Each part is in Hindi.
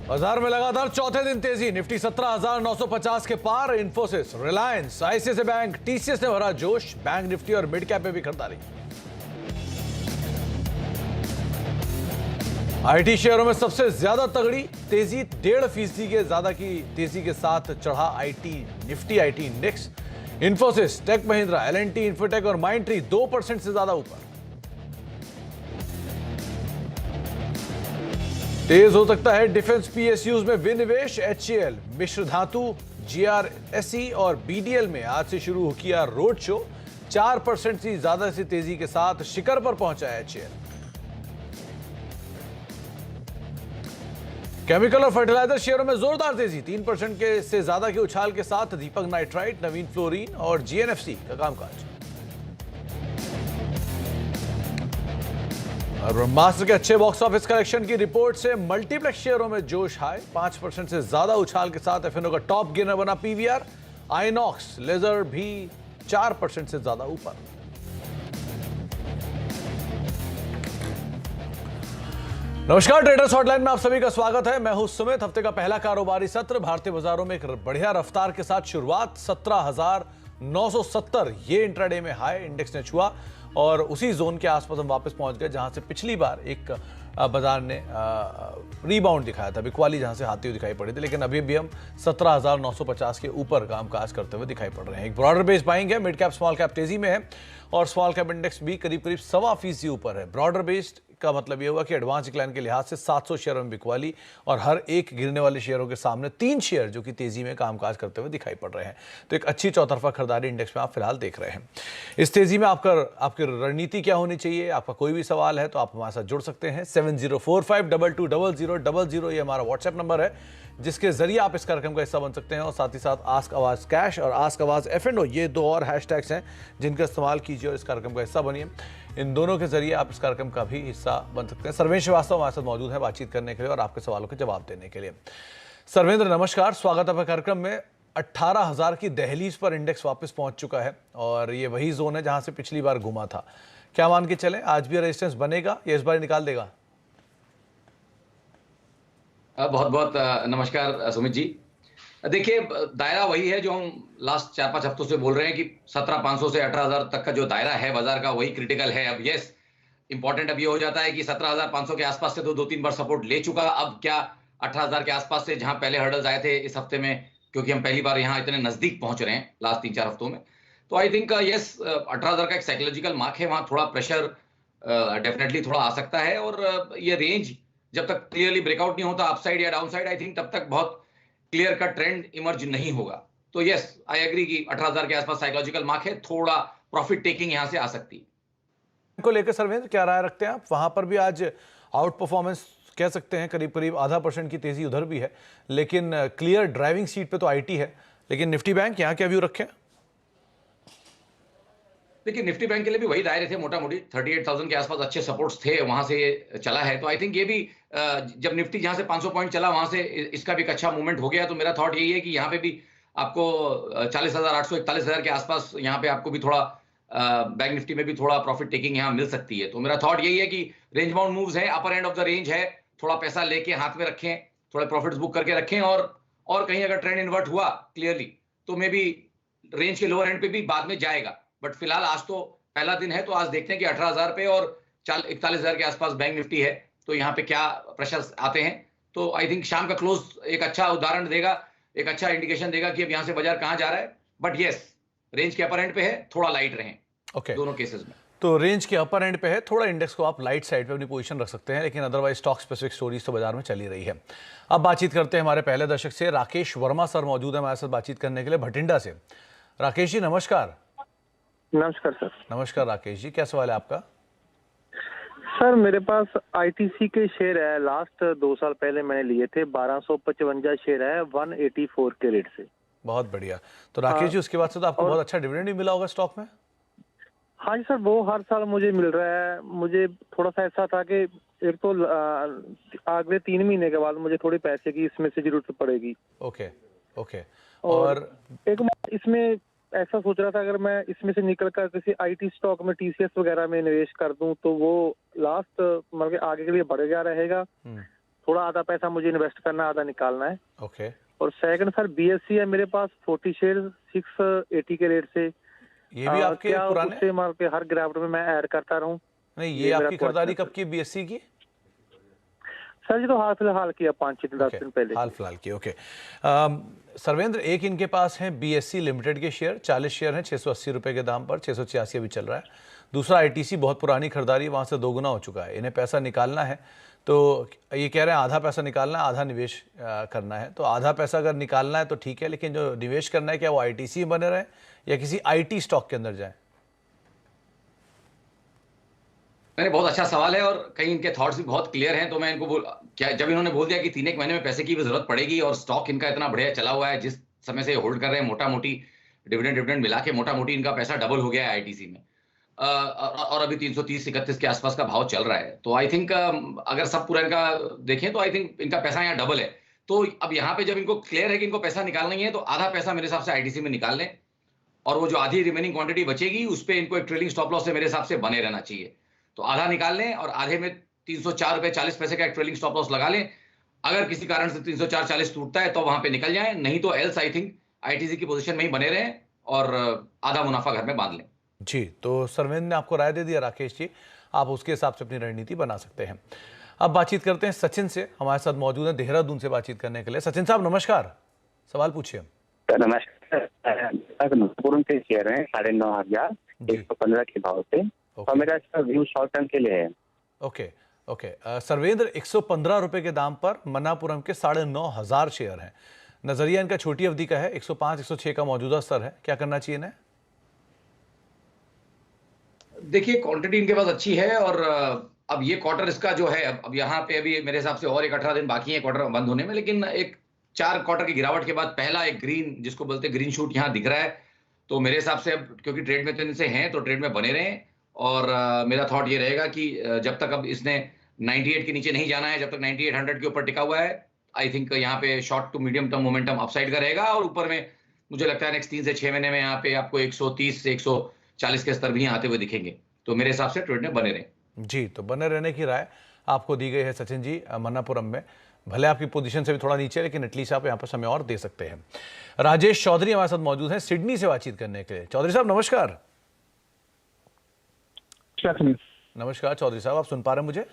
बाजार में लगातार चौथे दिन तेजी, निफ्टी 17,950 के पार। Infosys, Reliance, ICICI bank, TCS ने भरा जोश। बैंक निफ्टी और मिड कैप में भी खरीदारी। आईटी शेयरों में सबसे ज्यादा तगड़ी तेजी, 1.5% के ज्यादा की तेजी के साथ चढ़ा IT Nifty, IT index. Infosys, Tech Mahindra, L and T, Infotech और माइंडट्री 2% से ज्यादा ऊपर। तेज हो सकता है डिफेंस पीएसयूज में विनिवेश। एचएएल, मिश्र धातु, जीआरएसई और बीडीएल में आज से शुरू किया रोड शो। 4% से ज्यादा से तेजी के साथ शिखर पर पहुंचा है एचएएल। केमिकल और फर्टिलाइजर शेयरों में जोरदार तेजी, 3% के से ज्यादा के उछाल के साथ दीपक नाइट्राइट, नवीन फ्लोरीन और जीएनएफसी का कामकाज। और ब्रह्मास्त्र के अच्छे बॉक्स ऑफिस कलेक्शन की रिपोर्ट से मल्टीप्लेक्स शेयरों में जोश हाई, 5% से ज्यादा उछाल के साथ एफएनओ का टॉप गेनर बना पीवीआर। आइनॉक्स लेजर भी 4% से ज्यादा ऊपर। नमस्कार, ट्रेडर्स हॉटलाइन में आप सभी का स्वागत है। मैं हूं सुमित। हफ्ते का पहला कारोबारी सत्र भारतीय बाजारों में एक बढ़िया रफ्तार के साथ शुरुआत। 17,970 ये इंट्राडे में हाई इंडेक्स ने छुआ और उसी जोन के आसपास हम वापस पहुंच गए जहां से पिछली बार एक बाजार ने रीबाउंड दिखाया था, बिकवाली जहां से आती हुई दिखाई पड़ी थी। लेकिन अभी भी हम 17,950 के ऊपर कामकाज करते हुए दिखाई पड़ रहे हैं। एक ब्रॉडर बेस्ड बाइंग है, मिड कैप स्मॉल कैप तेजी में है और स्मॉल कैप इंडेक्स भी करीब 1.25% ऊपर है। ब्रॉडर बेस्ड का मतलब यह हुआ कि एडवांस डिक्लाइन के लिहाज से 700 शेयरों में बिकवाली और हर एक गिरने वाले शेयरों के सामने 3 शेयर जो कि तेजी में कामकाज करते हुए दिखाई पड़ रहे हैं। तो एक अच्छी चौतरफा खरीदारी इंडेक्स में आप फिलहाल देख रहे हैं। इस तेजी में आपकी रणनीति क्या होनी चाहिए? आपका कोई भी सवाल है तो आप हमारे साथ जुड़ सकते हैं। 7045220000 ये हमारा व्हाट्सएप नंबर है जिसके जरिए आप इस कार्यक्रम का हिस्सा बन सकते हैं। और साथ ही साथ आस्क आवाज कैश और आस्क आवाज एफएनओ, ये 2 और हैशटैग्स हैं जिनका इस्तेमाल कीजिए और इस कार्यक्रम का हिस्सा बनिए। इन दोनों के जरिए आप इस कार्यक्रम का भी हिस्सा बन सकते हैं। सर्वेंद्र श्रीवास्तव हमारे साथ मौजूद है बातचीत करने के लिए और आपके सवालों के जवाब देने के लिए। सर्वेंद्र, नमस्कार, स्वागत है कार्यक्रम में। 18,000 की दहलीज पर इंडेक्स वापस पहुंच चुका है और ये वही जोन है जहां से पिछली बार घुमा था। क्या मान के चलें, आज भी रेजिस्टेंस बनेगा या इस बार निकाल देगा? बहुत बहुत नमस्कार सुमित जी। देखिए, दायरा वही है जो हम लास्ट 4-5 हफ्तों से बोल रहे हैं कि 17,500 से 18,000 तक का जो दायरा है बाजार का, वही क्रिटिकल है। अब यस, इंपॉर्टेंट अब ये हो जाता है कि 17,500 के आसपास से तो 2-3 बार सपोर्ट ले चुका। अब क्या 18,000 के आसपास से, जहां पहले हर्डल्स आए थे इस हफ्ते में, क्योंकि हम पहली बार यहाँ इतने नजदीक पहुंच रहे हैं लास्ट 3-4 हफ्तों में, तो आई थिंक यस, 18,000 का एक साइकोलॉजिकल मार्क है। वहां थोड़ा प्रेशर डेफिनेटली थोड़ा आ सकता है और ये रेंज जब तक क्लियरली ब्रेकआउट नहीं होता अपसाइड या डाउनसाइड, आई थिंक तब तक बहुत क्लियर का ट्रेंड इमर्ज नहीं होगा। तो यस, आई एग्री कि 18,000 के आसपास साइकोलॉजिकल मार्क है, थोड़ा प्रॉफिट टेकिंग यहां से आ सकती है। को लेकर सर्वेंद्र क्या राय रखते हैं आप? वहां पर भी आज आउट परफॉर्मेंस कह सकते हैं, करीब 0.5% की तेजी उधर भी है, लेकिन क्लियर ड्राइविंग सीट पे तो आईटी है। लेकिन निफ्टी बैंक, यहाँ क्या व्यू रखें? देखिए, निफ्टी बैंक के लिए भी वही दायरे थे, मोटा मोटी 38,000 के आसपास अच्छे सपोर्ट्स थे, वहां से चला है। तो आई थिंक ये भी जब निफ्टी जहां से 500 पॉइंट चला वहां से इसका भी एक अच्छा मूवमेंट हो गया। तो मेरा थॉट यही है कि यहाँ पे भी आपको 40,800 41,000 के आसपास यहाँ पे आपको भी थोड़ा बैंक निफ्टी में भी थोड़ा प्रॉफिट टेकिंग यहाँ मिल सकती है। तो मेरा थॉट यही है कि रेंज बाउंड मूव्स है, अपर एंड ऑफ द रेंज है, थोड़ा पैसा लेके हाथ में रखें, थोड़े प्रॉफिट्स बुक करके रखें और कहीं अगर ट्रेंड इन्वर्ट हुआ क्लियरली तो मे बी रेंज के लोअर एंड पे भी बाद में जाएगा। बट फिलहाल आज तो पहला दिन है, तो आज देखते हैं कि 18,000 पे और 41,000 के आसपास बैंक निफ्टी है, तो यहाँ पे क्या प्रेशर्स आते हैं। तो आई थिंक शाम का क्लोज एक अच्छा उदाहरण देगा, एक अच्छा इंडिकेशन देगा कि अब यहाँ से बाजार कहाँ जा रहा है। बट यस, रेंज के अपर एंड पे है, थोड़ा लाइट रहें दोनों केसेस में। तो रेंज के अपर एंड पे है, थोड़ा इंडेक्स को आप लाइट साइड पे अपनी पोजीशन रख सकते हैं, लेकिन अदरवाइज स्टॉक स्पेसिफिक स्टोरीज तो बाजार में चली रही है। अब बातचीत करते हैं हमारे पहले दर्शक से। राकेश वर्मा सर मौजूद है हमारे साथ बातचीत करने के लिए भटिंडा से। राकेश जी नमस्कार। नमस्कार सर। नमस्कार राकेश जी, क्या सवाल है आपका? सर मेरे पास आईटीसी के शेयर है, लास्ट 2 साल पहले मैंने लिए थे, 1255 शेयर है 184 के रेट से। बहुत बढ़िया। तो राकेश जी, उसके बाद से तो आपको बहुत अच्छा डिविडेंड भी मिला होगा स्टॉक में? हाँ जी सर, वो हर साल मुझे मिल रहा है। मुझे थोड़ा सा ऐसा था कि एक तो अगले 3 महीने के बाद मुझे थोड़े पैसे की इसमें से जरूरत पड़ेगी। Okay okay. और एक इसमें ऐसा सोच रहा था, अगर मैं इसमें से निकल कर किसी आईटी स्टॉक में टीसीएस वगैरह में निवेश कर दूं तो वो लास्ट मतलब आगे के लिए बढ़ गया रहेगा। थोड़ा आधा पैसा मुझे इन्वेस्ट करना है, आधा निकालना है। ओके, और सेकंड सर बीएससी है मेरे पास 40 शेयर 680 के रेट से। ये भी आपके क्या पुराने? उससे मार के हर गिरावट में मैं ऐड करता रहूं? नहीं, ये ये मेरा आपकी खरीदारी क्वेश्चन कब की बीएससी की? सर जी तो हाल फिलहाल किया 5-10 दिन पहले। हाल फिलहाल की, ओके। सर्वेंद्र, एक इनके पास है बीएससी लिमिटेड के शेयर, 40 शेयर हैं 680 रुपए के दाम पर, 686 अभी चल रहा है। दूसरा आईटीसी, बहुत पुरानी खरीदारी, वहां से दोगुना हो चुका है। इन्हें पैसा निकालना है तो ये कह रहे हैं आधा पैसा निकालना है, आधा निवेश करना है। तो आधा पैसा अगर निकालना है तो ठीक है, लेकिन जो निवेश करना है क्या वो आईटीसी में बने रहे या किसी आईटी स्टॉक के अंदर जाए? मैंने बहुत अच्छा सवाल है और कहीं इनके थॉट्स भी बहुत क्लियर हैं। तो मैं इनको क्या, जब इन्होंने बोल दिया कि 3-1 महीने में पैसे की भी जरूरत पड़ेगी और स्टॉक इनका इतना बढ़िया चला हुआ है, जिस समय से होल्ड कर रहे हैं, मोटा मोटी डिविडेंड मिला के मोटा मोटी इनका पैसा डबल हो गया है आईटीसी में। और अभी 330-31 के आसपास का भाव चल रहा है। तो आई थिंक अगर सब पूरा इनका देखें तो आई थिंक इनका पैसा यहाँ डबल है। तो अब यहाँ पे जब इनको क्लियर है कि इनको पैसा निकालना ही है, तो आधा पैसा मेरे हिसाब से आईटीसी में निकाल लें और वो जो आधी रिमेनिंग क्वांटिटी बचेगी उस पर इनको एक ट्रेलिंग स्टॉप लॉस से मेरे हिसाब से बने रहना चाहिए। तो आधा निकाल लें और आधे में 304 रुपए 40 पैसे का एक ट्रेलिंग स्टॉप लॉस लगा लें। अगर किसी कारण से 304.40 टूटता है तो वहां पे निकल जाएं, नहीं तो एल्स आई थिंक आईटीसी की पोजीशन में ही बने रहें और आधा मुनाफा घर में बांध लें। जी, तो सर्वेंद्र ने आपको राय दे दिया राकेश जी, आप उसके हिसाब से अपनी रणनीति बना सकते हैं। अब बातचीत करते हैं सचिन से, हमारे साथ मौजूद हैं देहरादून से बातचीत करने के लिए। सचिन साहब नमस्कार, सवाल पूछिए। नमस्कार, पूर्ण के शेयर है 9,500 115 के भाव से और मेरा इसका व्यू शॉर्ट टर्म के लिए है। ओके ओके, सर्वेंद्र 115 रुपए के दाम पर मन्नापुरम के 9,500 शेयर हैं। नजरिया इनका छोटी अवधि का है, 105-106 का मौजूदा स्तर है, क्या करना चाहिए इन्हें? देखिए क्वांटिटी इनके पास अच्छी है और अब ये क्वार्टर इसका जो है, अब यहाँ पे अभी मेरे हिसाब से और एक 18 दिन बाकी है क्वार्टर बंद होने में, लेकिन एक 4 क्वार्टर की गिरावट के बाद पहला एक ग्रीन, जिसको बोलते हैं ग्रीन शूट, यहाँ दिख रहा है। तो मेरे हिसाब से अब क्योंकि ट्रेड में तो इनसे हैं तो ट्रेड में बने रहें और मेरा थॉट ये रहेगा कि जब तक अब इसने 98 के नीचे नहीं जाना है, जब तक 9800 के ऊपर टिका हुआ है, आई थिंक यहाँ पे short to medium term momentum upside का रहेगा और ऊपर में मुझे लगता है नेक्स्ट 3 से 6 महीने में यहाँ पे आपको 130 से 140 के स्तर भी आते हुए दिखेंगे। तो मेरे हिसाब से ट्रेड में बने रहें। जी, तो बने रहने की राय आपको दी गई है सचिन जी मन्नापुरम में। भले आपकी पोजीशन से भी थोड़ा नीचे, लेकिन एटलीस्ट आप यहाँ पर समय और दे सकते हैं। राजेश चौधरी हमारे साथ मौजूद हैं सिडनी से बातचीत करने के लिए। चौधरी साहब नमस्कार। नमस्कार चौधरी साहब, आप सुन पा रहे हैं मुझे?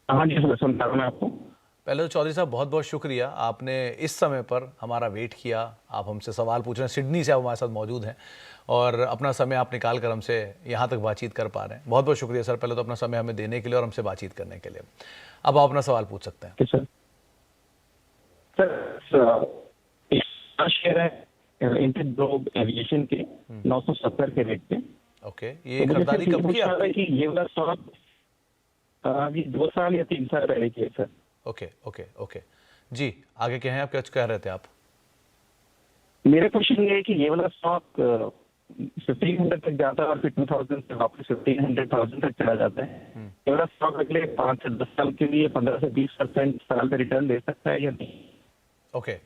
हाँ जी सुन पा रहा हूं आपको। पहले तो चौधरी साहब बहुत बहुत शुक्रिया, आपने इस समय पर हमारा वेट किया, आप हमसे सवाल पूछ रहे हैं, सिडनी से आप हमारे साथ मौजूद हैं और अपना समय आप निकाल कर हमसे यहाँ तक बातचीत कर पा रहे हैं। बहुत बहुत शुक्रिया सर, पहले तो अपना समय हमें देने के लिए और हमसे बातचीत करने के लिए। अब आप अपना सवाल पूछ सकते हैं। सर शेयर है इंटरग्लोब एविएशन के 970 के रेट पे। ओके, ये खरीदारी कब की आपने? कि ये वाला स्टॉक अभी 2 साल या 3 साल पहले की है सर। ओके ओके ओके, जी आगे क्या है, आप क्या कह रहे थे आप? मेरा क्वेश्चन ये है कि ये वाला स्टॉक 1500 तक जाता है और फिर 2000 से वापस 1500 तक चला जाता है। ये वाला स्टॉक अगले 5 से 10 साल के लिए 15 से 20% साल पे रिटर्न दे सकता है या नहीं? ओके,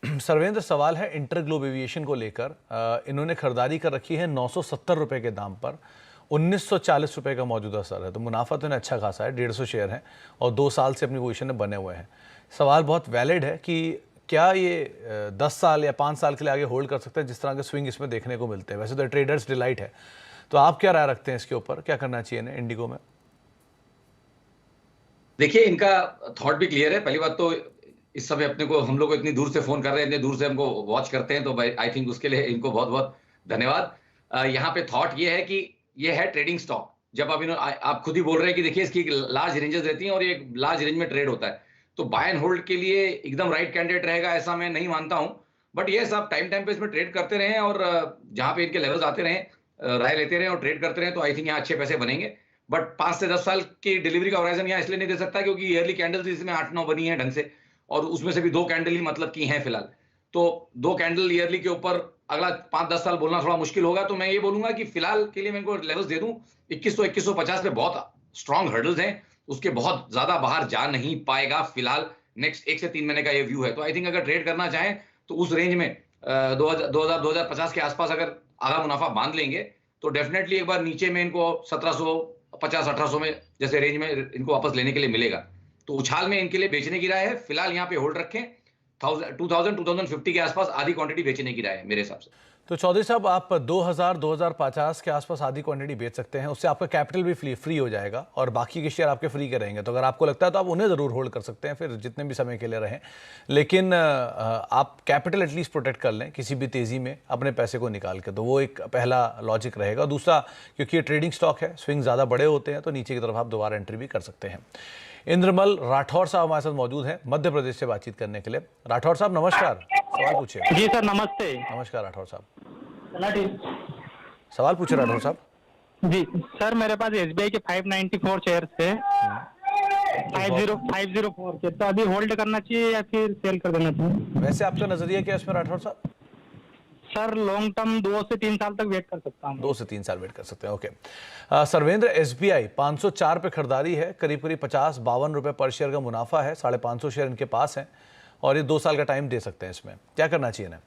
सर्वेंद्र सवाल है इंटरग्लोब एविएशन को लेकर। इन्होंने खरीदारी कर रखी है 970 रुपए के दाम पर, 1940 रुपए का मौजूदा स्तर है, तो मुनाफा तो इन्हें अच्छा खासा है, 150 शेयर हैं और 2 साल से अपनी पोजीशन में बने हुए हैं। सवाल बहुत वैलिड है कि क्या ये 10 साल या 5 साल के लिए आगे होल्ड कर सकते हैं, जिस तरह के स्विंग इसमें देखने को मिलते हैं। वैसे तो ट्रेडर्स डिलाइट है, तो आप क्या राय रखते हैं इसके ऊपर, क्या करना चाहिए इन्हें इंडिगो में? देखिए इनका थॉट भी क्लियर है। पहली बात तो इस समय अपने को, हम लोग को इतनी दूर से फोन कर रहे हैं, इतने दूर से हमको वॉच करते हैं, तो आई थिंक उसके लिए इनको बहुत बहुत धन्यवाद। यहाँ पे थॉट ये है कि ये है ट्रेडिंग स्टॉक। जब आप खुद ही बोल रहे हैं कि देखिए इसकी लार्ज रेंजेस रहती हैं और ये लार्ज रेंज में ट्रेड होता है, तो बाय एंड होल्ड के लिए एकदम राइट कैंडिडेट रहेगा ऐसा मैं नहीं मानता हूं। बट ये सब टाइम पे इसमें ट्रेड करते रहें और जहां पे इनके लेवल्स आते रहें, राय लेते रहें और ट्रेड करते रहें, तो आई थिंक यहाँ अच्छे पैसे बनेंगे। बट 5 से 10 साल की डिलीवरी का होराइजन यहाँ इसलिए नहीं दे सकता क्योंकि ईयरली कैंडल्स इसमें 8-9 बनी है ढंग से, और उसमें से भी 2 कैंडल ही मतलब की हैं फिलहाल। तो 2 कैंडल ईयरली के ऊपर अगला 5-10 साल बोलना थोड़ा मुश्किल होगा। तो मैं ये बोलूंगा कि फिलहाल के लिए मैं इनको लेवल्स दे दूं 2100-2150 पे बहुत स्ट्रॉन्ग हर्डल्स हैं, उसके बहुत ज्यादा बाहर जा नहीं पाएगा फिलहाल। नेक्स्ट 1 से 3 महीने का ये व्यू है। तो आई थिंक अगर ट्रेड करना चाहें तो उस रेंज में 2050 के आसपास अगर आधा मुनाफा बांध लेंगे तो डेफिनेटली एक बार नीचे में इनको 1700 50-1800 में जैसे रेंज में इनको वापस लेने के लिए मिलेगा। तो उछाल में इनके लिए बेचने की राय है। फिलहाल यहाँ पे होल्ड रखें। 2050 के आसपास आधी क्वांटिटी बेचने की राय है मेरे हिसाब से। तो चौधरी साहब, आप 2050 के आसपास आधी क्वांटिटी बेच सकते हैं, उससे आपका कैपिटल भी फ्री हो जाएगा और बाकी के शेयर आपके फ्री के रहेंगे। तो अगर आपको लगता है तो आप उन्हें ज़रूर होल्ड कर सकते हैं, फिर जितने भी समय के लिए रहें, लेकिन आप कैपिटल एटलीस्ट प्रोटेक्ट कर लें किसी भी तेज़ी में अपने पैसे को निकाल के। तो वो एक पहला लॉजिक रहेगा। दूसरा, क्योंकि ये ट्रेडिंग स्टॉक है, स्विंग ज़्यादा बड़े होते हैं, तो नीचे की तरफ आप दोबारा एंट्री भी कर सकते हैं। इंद्रमल राठौर साहब हमारे साथ मौजूद हैं मध्य प्रदेश से बातचीत करने के लिए। राठौर साहब नमस्कार, सवाल पूछिए। जी सर नमस्ते। नमस्कार राठौर साहब, सवाल पूछे राठौर साहब। जी सर, मेरे पास एसबीआई के 594 शेयर थे, 504 के, तो अभी होल्ड करना चाहिए या फिर सेल कर देना चाहिए? वैसे आपका नजरिया क्या है इसमें राठौर साहब? सर लॉन्ग टर्म 2 से 3 साल तक वेट कर सकता हूँ। 2 से 3 साल वेट कर सकते हैं, ओके। सर्वेंद्र, एसबीआई 504 पे खरीदारी है, करीब 50-52 रुपए पर शेयर का मुनाफा है, 550 शेयर इनके पास हैं और ये 2 साल का टाइम दे सकते हैं। इसमें क्या करना चाहिए ना?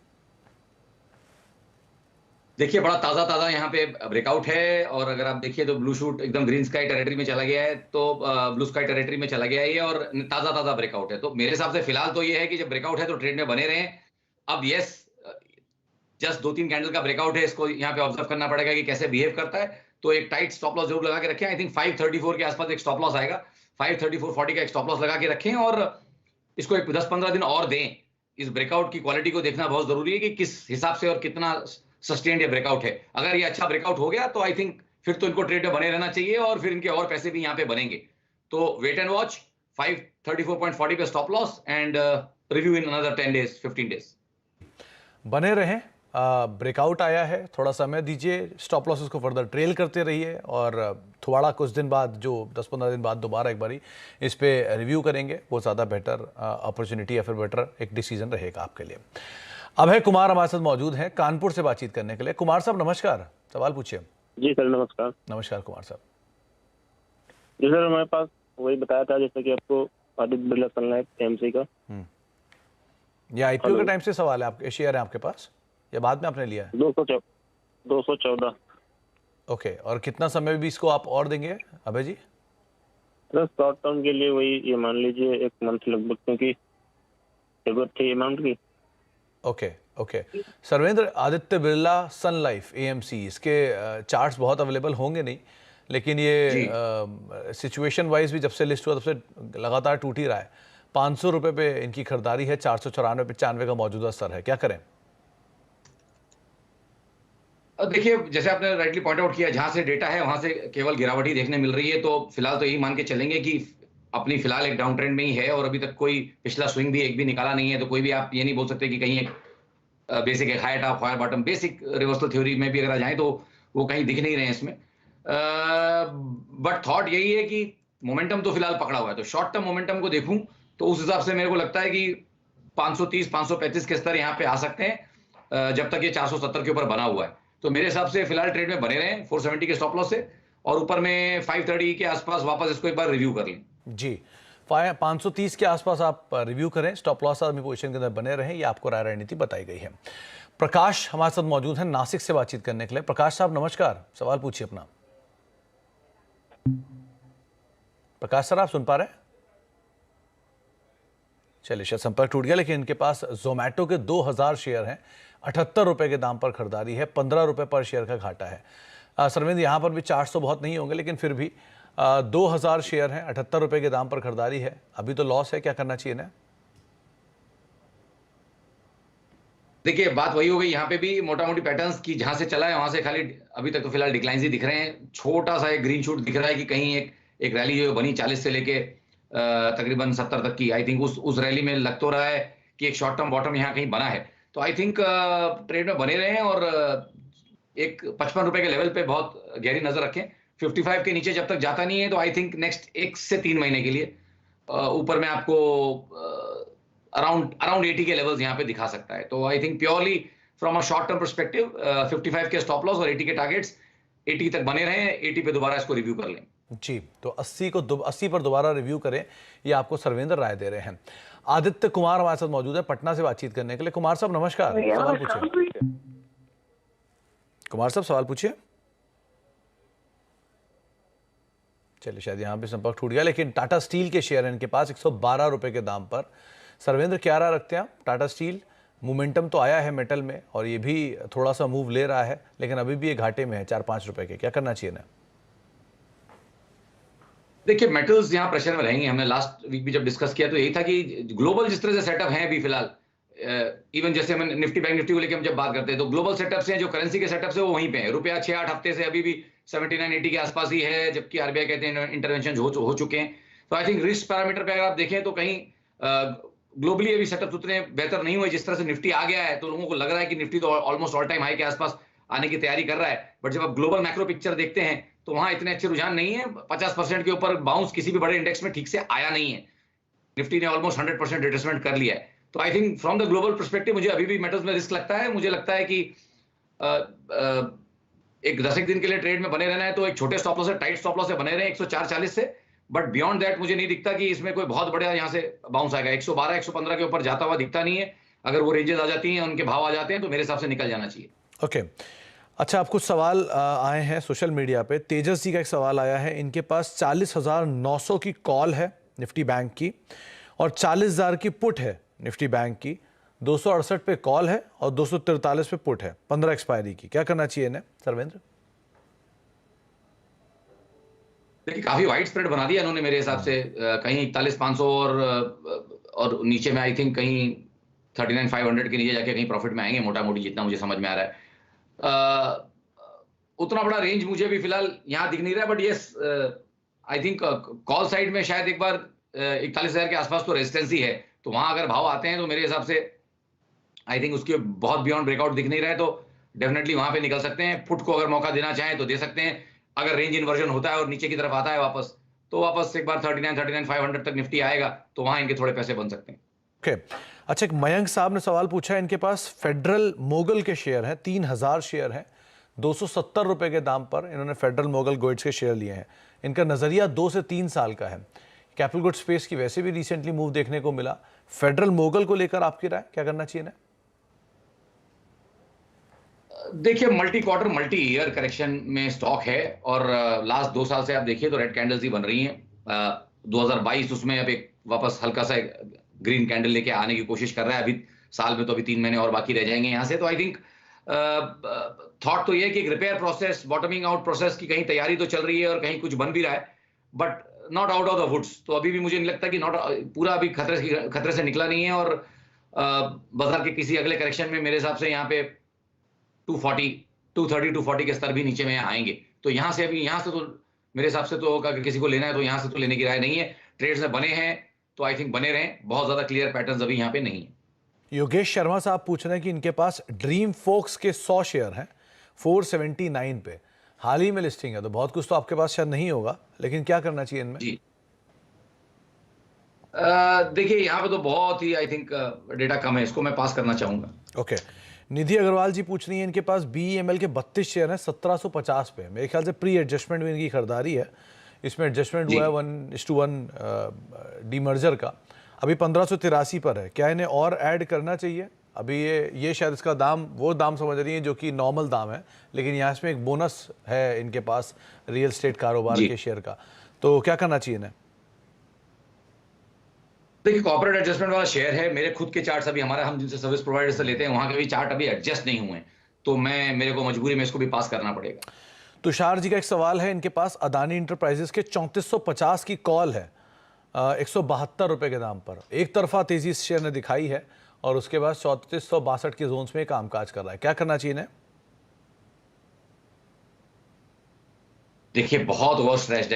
देखिए बड़ा ताजा यहाँ पे ब्रेकआउट है और अगर आप देखिए तो ब्लू शूट एकदम ग्रीन स्काई टेरिटरी में चला गया है, तो ब्लू स्काई टेरिटरी में चला गया है ये और ताजा ब्रेकआउट है। तो मेरे हिसाब से फिलहाल तो ये है कि जब ब्रेकआउट है तो ट्रेड में बने रहें। अब यस, जस्ट 2-3 कैंडल का ब्रेकआउट है, इसको यहाँ पे ऑब्जर्व करना पड़ेगा कि कैसे बिहेव करता है। तो एक टाइट स्टॉप लॉस जरूर लगा के रखें। आई थिंक 534 के आसपास एक स्टॉप लॉस आएगा, 534.40 का एक स्टॉप लॉस लगा के रखें और इसको एक 10-15 दिन और दें। इस ब्रेकआउट की क्वालिटी को देखना बहुत जरूरी है कि किस हिसाब से और कितना सस्टेन्ड ये ब्रेकआउट है। अगर ये अच्छा ब्रेकआउट हो गया तो आई थिंक फिर तो इनको ट्रेड में बने रहना चाहिए और फिर इनके और पैसे भी यहाँ पे बनेंगे। तो वेट एंड वॉच, 534.40 पे stop loss and review in another 10 days 15 days. बने रहें। ब्रेकआउट आया है, थोड़ा समय दीजिए, स्टॉप लॉसेस को फर्दर ट्रेल करते रहिए और थोड़ा कुछ दिन बाद, जो 10-15 दिन बाद दोबारा एक बारी इस पे रिव्यू करेंगे, वो ज़्यादा बेटर अपॉर्चुनिटी या फिर बेटर एक डिसीजन रहेगा आपके लिए। अब है कुमार हमारे साथ मौजूद हैं कानपुर से बातचीत करने के लिए। कुमार साहब नमस्कार, सवाल पूछिए। जी सर नमस्कार। नमस्कार कुमार साहब। जी सर, हमारे पास वही बताया था जैसे कि आपको आदित्य बिरला सन लाइफ एएमसी का। ये आईपीओ के टाइम से सवाल है, आपके शेयर है आपके पास या बाद में आपने लिया है? 214। ओके, और कितना समय भी इसको आप और देंगे अभय जी? सर शॉर्ट टर्म के लिए वही ये मान लीजिए 1 मंथ लगभग, क्योंकि जरूरत थी अमाउंट की। ओके। सर्वेंद्र, आदित्य बिरला सन लाइफ एएमसी, इसके चार्ट्स बहुत अवेलेबल होंगे नहीं, लेकिन ये सिचुएशन वाइज भी जब से लिस्ट हुआ तब से लगातार टूट ही रहा है। 500 रुपये पे इनकी खरीदारी है, 494-95 का मौजूदा स्तर है, क्या करें? देखिए जैसे आपने राइटली पॉइंट आउट किया, जहां से डेटा है वहां से केवल गिरावट ही देखने मिल रही है। तो फिलहाल तो यही मान के चलेंगे कि अपनी फिलहाल एक डाउन ट्रेंड में ही है और अभी तक कोई पिछला स्विंग भी एक भी निकाला नहीं है। तो कोई भी आप ये नहीं बोल सकते कि कहीं एक बेसिक एक high top high bottom, basic reversal theory में भी अगर जाए तो वो कहीं दिख नहीं रहे हैं इसमें। बट थॉट यही है कि मोमेंटम तो फिलहाल पकड़ा हुआ है, तो शॉर्ट टर्म मोमेंटम को देखूं तो उस हिसाब से मेरे को लगता है कि 530-535 के स्तर यहाँ पे आ सकते हैं जब तक ये 470 के ऊपर बना हुआ है। तो मेरे हिसाब से फिलहाल ट्रेड में बने रहें 470 के स्टॉप लॉस से और ऊपर में 530 के आसपास वापस इसको एक बार रिव्यू कर लें। जी, 530 के आसपास आप रिव्यू करें, स्टॉप लॉस आदमी पोजीशन के अंदर बने रहें, ये आपको राय रणनीति बताई गई है। प्रकाश हमारे साथ मौजूद हैं नासिक से बातचीत करने के लिए। प्रकाश साहब नमस्कार, सवाल पूछिए अपना। प्रकाश सर, आप सुन पा रहे हैं? चलिए, शायद संपर्क टूट गया, लेकिन इनके पास जोमैटो के 2000 शेयर हैं, 78 रुपए के दाम पर खरीदारी है, 15 रुपए पर शेयर का घाटा है। सरविंद, यहाँ पर भी 400 बहुत नहीं होंगे, लेकिन फिर भी 2000 शेयर हैं, 78 रुपए के दाम पर खरीदारी है, अभी तो लॉस है, क्या करना चाहिए ना? देखिए बात वही हो गई, यहाँ पे भी मोटा मोटी पैटर्न्स की जहां से चला है वहां से खाली अभी तक तो फिलहाल डिक्लाइन ही दिख रहे हैं। छोटा सा एक ग्रीन शूट दिख रहा है कि कहीं एक रैली जो बनी 40 से लेके तकरीबन 70 तक की, आई थिंक उस रैली में लग तो रहा है कि एक शॉर्ट टर्म बॉटम यहाँ कहीं बना है। तो आई थिंक ट्रेड में बने रहें और एक 55 रुपए के लेवल पे बहुत गहरी नजर रखें। 55 के नीचे जब तक जाता नहीं है तो आई थिंक नेक्स्ट 1 से 3 महीने के लिए ऊपर में आपको अराउंड 80 के लेवल्स यहाँ पे दिखा सकता है। तो I think purely from a short term perspective 55 के स्टॉप लॉस और 80 के टारगेट्स, 80 तक बने रहें, 80 पे दोबारा इसको रिव्यू कर लें। जी, तो 80 पर दोबारा रिव्यू करें, ये आपको सर्वेंद्र राय दे रहे हैं। आदित्य कुमार हमारे साथ मौजूद है पटना से बातचीत करने के लिए। कुमार साहब नमस्कार, सवाल पूछिए। कुमार साहब सवाल पूछिए। चलिए शायद यहाँ पे संपर्क टूट गया, लेकिन टाटा स्टील के शेयर हैं इनके पास 112 रुपए के दाम पर। सर्वेंद्र, क्या राय रखते हैं आप? टाटा स्टील मोमेंटम तो आया है मेटल में और ये भी थोड़ा सा मूव ले रहा है, लेकिन अभी भी ये घाटे में है 4-5 रुपए के, क्या करना चाहिए ना? देखिए, मेटल्स यहाँ प्रेशर में रहेंगे। हमने लास्ट वीक भी जब डिस्कस किया तो यही था कि ग्लोबल जिस तरह से सेटअप है अभी फिलहाल, इवन जैसे हम निफ्टी बैंक निफ्टी को लेकर हम जब बात करते हैं तो ग्लोबल सेटअप्स हैं, जो करेंसी के सेटअप्स है वो वहीं पे है। रुपया 6-8 हफ्ते से अभी भी 79-80 के आसपास ही है, जबकि आरबीआई कहते हैं इंटरवेंशन हो चुके हैं। तो आई थिंक रिस्क पैरामीटर पे अगर आप देखें तो कहीं ग्लोबली अभी सेटअप उतने बेहतर नहीं हुए। जिस तरह से निफ्टी आ गया है तो लोगों को लग रहा है कि निफ्टी तो ऑलमोस्ट ऑल टाइम हाई के आसपास आने की तैयारी कर रहा है, बट जब आप ग्लोबल मैक्रो पिक्चर देखते हैं तो वहां इतने अच्छे रुझान नहीं है। 50% के ऊपर बाउंस किसी भी बड़े इंडेक्स में ठीक से आया नहीं है। निफ्टी ने ऑलमोस्ट 100% रिट्रेसमेंट कर लिया है। तो I think from the global perspective मुझे अभी भी मेटल्स में रिस्क लगता है। मुझे लगता है कि एक 10 दिन के लिए ट्रेड में बने रहना है तो एक छोटे स्टॉप लॉस से, टाइट स्टॉप लॉस से बने रहे 104.40 से, बट बियॉन्ड दैट मुझे नहीं दिखता कि इसमें कोई बहुत बड़ा यहाँ से बाउंस आएगा। 112-115 के ऊपर जाता हुआ दिखता नहीं है। अगर वो रेंजेस आ जाती हैं, उनके भाव आ जाते हैं तो मेरे हिसाब से निकल जाना चाहिए। ओके, अच्छा, आप कुछ सवाल आए हैं सोशल मीडिया पे। तेजस जी का एक सवाल आया है, इनके पास 40,900 की कॉल है निफ्टी बैंक की और 40,000 की पुट है निफ्टी बैंक की। 268 पे कॉल है और 243 पे पुट है, 15 एक्सपायरी की। क्या करना चाहिए इन्हें, सर्वेंद्र? देखिए, काफी वाइड स्प्रेड बना दिया इन्होंने मेरे हिसाब से। कहीं 41,500 और नीचे में आई थिंक कहीं 39,500 के नीचे जाके कहीं प्रॉफिट में आएंगे मोटा मोटी, जितना मुझे समझ में आ रहा है। उतना बड़ा रेंज मुझे भी फिलहाल यहाँ दिख नहीं रहा है, but yes I think call side में शायद एक बार 41,000 के आसपास तो रेजिस्टेंस ही है। तो वहां अगर भाव आते हैं तो मेरे हिसाब से आई थिंक उसके बहुत बियॉन्ड ब्रेकआउट दिख नहीं रहा है, तो डेफिनेटली वहां पे निकल सकते हैं। पुट को अगर मौका देना चाहें तो दे सकते हैं। अगर रेंज इन्वर्जन होता है और नीचे की तरफ आता है वापस, तो वापस एक बार 39,500 तक निफ्टी आएगा तो वहां इनके थोड़े पैसे बन सकते हैं। ओके, अच्छा, एक मयंक साहब ने सवाल पूछा है, इनके पास फेडरल मोगल के शेयर हैं, 3,000 शेयर हैं, 270 रुपए के दाम पर इन्होंने फेडरल मोगल गुड्स के शेयर लिए हैं। इनका नजरिया 2 से 3 साल का है। कैपिटल गुड्स स्पेस की वैसे भी रिसेंटली मूव देखने को मिला। फेडरल मोगल को लेकर आपकी राय, क्या करना चाहिए ना? देखिए, multi quarter multi year correction में स्टॉक है और लास्ट 2 साल से आप देखिए तो रेड कैंडल्स ही बन रही हैं। 2022 उसमें अब एक वापस हल्का सा ग्रीन कैंडल लेके आने की कोशिश कर रहा है। अभी साल में तो अभी 3 महीने और बाकी रह जाएंगे यहाँ से। तो आई थिंक थॉट तो ये है कि एक repair process, bottoming out process की कहीं तैयारी तो चल रही है और कहीं कुछ बन भी रहा है, but not out of the woods. तो अभी भी मुझे नहीं लगता कि पूरा अभी खतरे से निकला नहीं है और बाजार के किसी अगले करेक्शन में मेरे हिसाब से यहाँ पे 240 के स्तर भी नीचे में आएंगे। तो यहाँ से तो मेरे हिसाब से तो अगर किसी को लेना है तो यहाँ से तो लेने की राय नहीं है। ट्रेड्स में बने हैं तो आई थिंक बने रहें। बहुत ज्यादा क्लियर पैटर्न्स अभी यहाँ पे नहीं है। योगेश शर्मा साहब पूछ रहे हैं कि इनके पास ड्रीम फोक्स के 100 शेयर हैं 479 पे, हाल ही में लिस्टिंग है, तो बहुत कुछ तो आपके पास शायद नहीं होगा, लेकिन क्या करना चाहिए इनमें? जी, देखिए, यहाँ पे तो बहुत ही आई थिंक डेटा कम है, इसको मैं पास करना चाहूंगा। ओके, निधि अग्रवाल जी पूछ रही है, इनके पास BEML के 32 शेयर हैं 1750 पे। मेरे ख्याल से प्री एडजस्टमेंट में इनकी खरीदारी है, इसमें एडजस्टमेंट हुआ है 1:1 डीमर्जर का, अभी 1583 पर है। क्या इन्हें और ऐड करना चाहिए? अभी ये शायद इसका दाम वो दाम समझ रही है जो कि नॉर्मल दाम है, लेकिन यहाँ इसमें एक बोनस है इनके पास रियल स्टेट कारोबार के शेयर का, तो क्या करना चाहिए इन्हें? देखिए, कॉर्पोरेट एडजस्टमेंट वाला शेयर है। मेरे खुद के चार्ट्स अभी हम जिनसे सर्विस प्रोवाइडर से लेते हैं वहां के भी चार्ट अभी एडजस्ट नहीं हुए हैं, तो मेरे को मजबूरी में इसको भी पास करना पड़ेगा। तुषार जी का एक सवाल है, इनके पास अदानी इंटरप्राइजेस के 3450 की कॉल है 172 रुपए के दाम पर। एक तरफा तेजी इस शेयर ने दिखाई है और उसके बाद 3462 के जोन्स में कामकाज कर रहा है। क्या करना चाहिए इन्हें? देखिए, बहुत ओवर स्ट्रेच्ड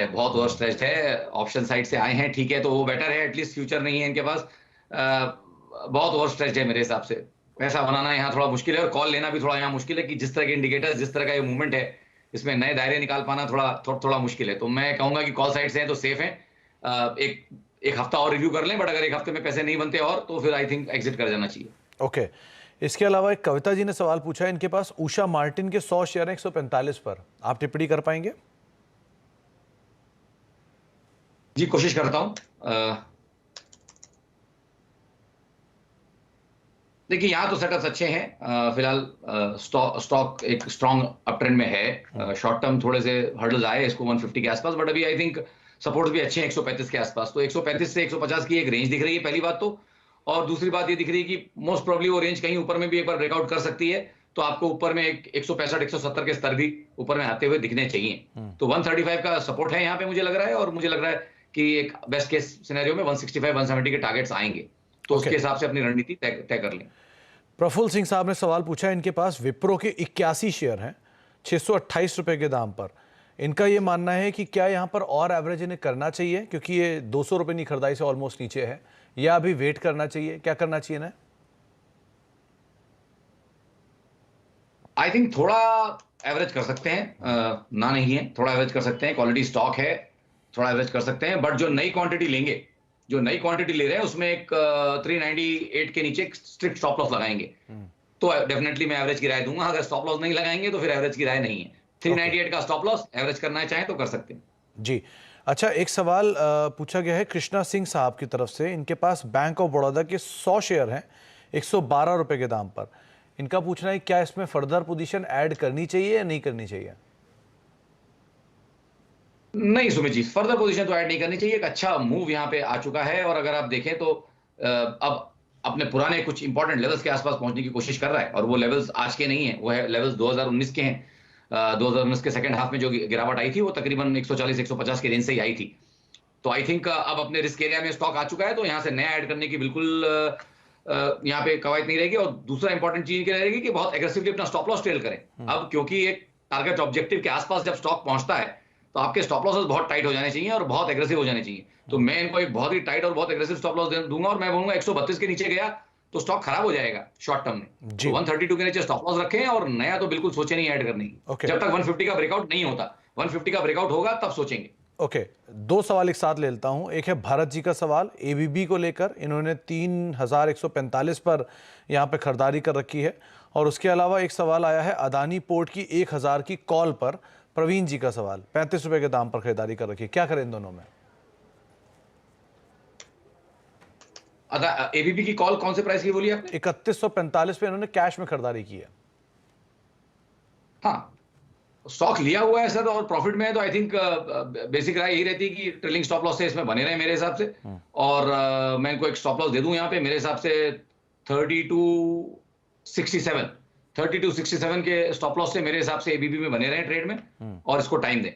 है। ऑप्शन साइड से आए हैं, ठीक है, तो वो बेटर है, एटलीस्ट फ्यूचर नहीं है इनके पास। बहुत ओवर स्ट्रेच्ड है मेरे हिसाब से। पैसा बनाना यहाँ थोड़ा मुश्किल है और कॉल लेना भी थोड़ा यहाँ मुश्किल है कि जिस तरह के इंडिकेटर्स, जिस तरह का ये मूवमेंट है, इसमें नए दायरे निकाल पाना थोड़ा मुश्किल है। तो मैं कहूंगा कि कॉल साइड से हैं तो सेफ है। एक हफ्ता और रिव्यू कर लें, बट अगर एक हफ्ते में पैसे नहीं बनते और तो फिर आई थिंक एग्जिट कर जाना चाहिए। ओके, इसके अलावा एक कविता जी ने सवाल पूछा है, इनके पास उषा मार्टिन के 100 शेयर हैं 145 पर, आप टिप्पणी कर पाएंगे? जी, कोशिश करता हूं। देखिए, यहाँ तो सेटअप्स अच्छे हैं। फिलहाल स्टॉक एक स्ट्रॉन्ग अपट्रेंड में है। शॉर्ट टर्म थोड़े से हर्डल्स आए इसको 150 के आसपास, बट अभी आई थिंक सपोर्ट्स भी अच्छे हैं 135 के आसपास, तो 135 से 150 की एक रेंज दिख रही है पहली बात तो। और दूसरी बात ये दिख रही है कि मोस्ट प्रोबेबली वो रेंज कहीं ऊपर में भी एक बार ब्रेकआउट कर सकती है, तो आपको ऊपर में एक 165 170 के स्तर भी ऊपर में आते हुए दिखने चाहिए। तो 135 का सपोर्ट है यहाँ पे मुझे लग रहा है, और मुझे लग रहा है कि एक बेस्ट केस सिनेरियो में 165 170 के टारगेट्स आएंगे, तो उसके हिसाब से अपनी रणनीति तय कर लें। प्रफुल्ल सिंह साहब ने सवाल पूछा, इनके पास विप्रो के 81 शेयर हैं 628 रुपए के दाम पर। इनका ये मानना है कि क्या यहाँ पर और एवरेज इन्हें करना चाहिए, क्योंकि ये 200 रुपए नहीं खरीदाई से ऑलमोस्ट नीचे है, या अभी वेट करना चाहिए, क्या करना चाहिए ना? आई थिंक थोड़ा एवरेज कर सकते हैं, ना नहीं है, थोड़ा एवरेज कर सकते हैं, क्वालिटी स्टॉक है, थोड़ा एवरेज कर सकते हैं, बट जो नई क्वांटिटी लेंगे, जो नई क्वांटिटी ले रहे हैं उसमें एक 398 के नीचे स्ट्रिक्ट स्टॉप लॉस लगाएंगे, तो डेफिनेटली मैं एवरेज की राय दूंगा। अगर स्टॉप लॉस नहीं लगाएंगे तो फिर एवरेज की राय नहीं है। 398 का स्टॉप लॉस, एवरेज करना चाहें तो कर सकते हैं जी। अच्छा, एक सवाल पूछा गया है कृष्णा सिंह साहब की तरफ से। इनके पास बैंक ऑफ बड़ौदा के 100 शेयर हैं 112 रुपए के दाम पर। इनका पूछना है क्या इसमें फर्दर पोजीशन ऐड करनी चाहिए या नहीं करनी चाहिए? नहीं सुमित जी, फर्दर पोजीशन तो ऐड नहीं करनी चाहिए। एक अच्छा मूव यहाँ पे आ चुका है, और अगर आप देखें तो अब अपने पुराने कुछ इंपॉर्टेंट लेवल्स के आसपास पहुंचने की कोशिश कर रहा है, और वो लेवल्स आज के नहीं है, वो है लेवल्स 2019 के हैं। 2019 के सेकंड हाफ में जो गिरावट आई थी वो तकरीबन 140-150 के रेंज से ही आई थी। तो आई थिंक अब अपने रिस्क एरिया में स्टॉक आ चुका है, तो यहाँ से नया ऐड करने की बिल्कुल यहाँ पे कवायद नहीं रहेगी। और दूसरा इंपॉर्टेंट चीज क्या रहेगी कि बहुत एग्रेसिवली अपना स्टॉप लॉस ट्रेल करें। अब क्योंकि एक टारगेट ऑब्जेक्टिव के आसपास जब स्टॉक पहुंचता है तो आपके स्टॉप लॉसेस बहुत टाइट हो जाने चाहिए और बहुत एग्रेसिव हो जाने चाहिए। तो मैं इनको एक बहुत ही टाइट और बहुत एग्रेसिव स्टॉप लॉस दूंगा, और मैं बोलूंगा 132 के नीचे गया तो स्टॉक खराब हो जाएगा शॉर्ट टर्म में। तो 132 के नीचे स्टॉप लॉस रखें, और नया तो बिल्कुल सोचे नहीं ऐड करने की, जब तक 150 का ब्रेकआउट नहीं होता। 150 का ब्रेकआउट होगा तब सोचेंगे। ओके, दो सवाल एक साथ ले लेता हूं। एक है भारत जी का सवाल एबीबी को लेकर, इन्होंने 3145 पर यहां पे खरीदारी कर रखी है। और उसके अलावा एक सवाल आया है अदानी पोर्ट की 1000 की कॉल पर, प्रवीण जी का सवाल 35 रुपए के दाम पर खरीदारी कर रखी है, क्या करें इन दोनों में? एबीबी की कॉल कौन से प्राइस की बोली आपने? 3145 पे इन्होंने कैश में खरीदारी की है। हाँ, स्टॉक लिया हुआ है सर और प्रॉफिट में है, तो आई थिंक बेसिक राय यही रहती है कि ट्रेलिंग स्टॉप लॉस से इसमें बने रहे मेरे हिसाब से। और मैं इनको एक स्टॉप लॉस दे दूं यहाँ पे, मेरे हिसाब से 3267 के स्टॉप लॉस से मेरे हिसाब से एबीबी में बने रहे ट्रेड में, और इसको टाइम दें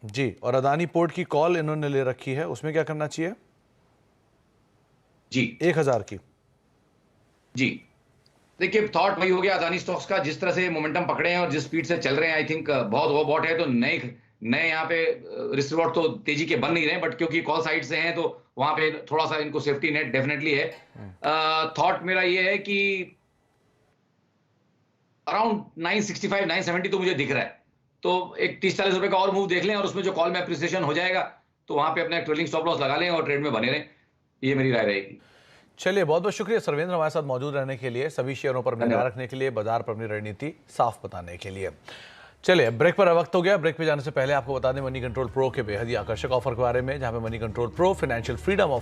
जी। और अदानी पोर्ट की कॉल इन्होंने ले रखी है, उसमें क्या करना चाहिए जी? 1000 की जी। देखिए, थॉट वही हो गया अदानी स्टॉक्स का, जिस तरह से मोमेंटम पकड़े हैं और जिस स्पीड से चल रहे हैं, आई थिंक बहुत ओवरबॉट है। तो नए यहाँ पे रिस्क रिवॉर्ड तो तेजी के बन नहीं रहे, बट क्योंकि कॉल साइड से हैं तो वहां पे थोड़ा सा इनको सेफ्टी नेट डेफिनेटली है। थॉट मेरा ये है कि अराउंड 965 970 तो मुझे दिख रहा है, तो एक 30-40 रुपए का और मूव देख लें, और उसमें जो कॉल में अप्रिसिएशन हो जाएगा तो वहां पे अपने ट्रेलिंग स्टॉप लॉस लगा लें और ट्रेड में बने रहें। ये मेरी राय रहेगी। चलिए, बहुत बहुत शुक्रिया सर्वेंद्र हमारे साथ मौजूद रहने के लिए, सभी शेयरों पर निगाह रखने के लिए, बाजार पर अपनी रणनीति साफ बताने के लिए। चलिए, ब्रेक पर वक्त हो गया। ब्रेक पे जाने से पहले आपको बता दें मनी कंट्रोल प्रो के बेहद ही आकर्षक ऑफर के बारे में, जहां पे money control pro financial freedom offer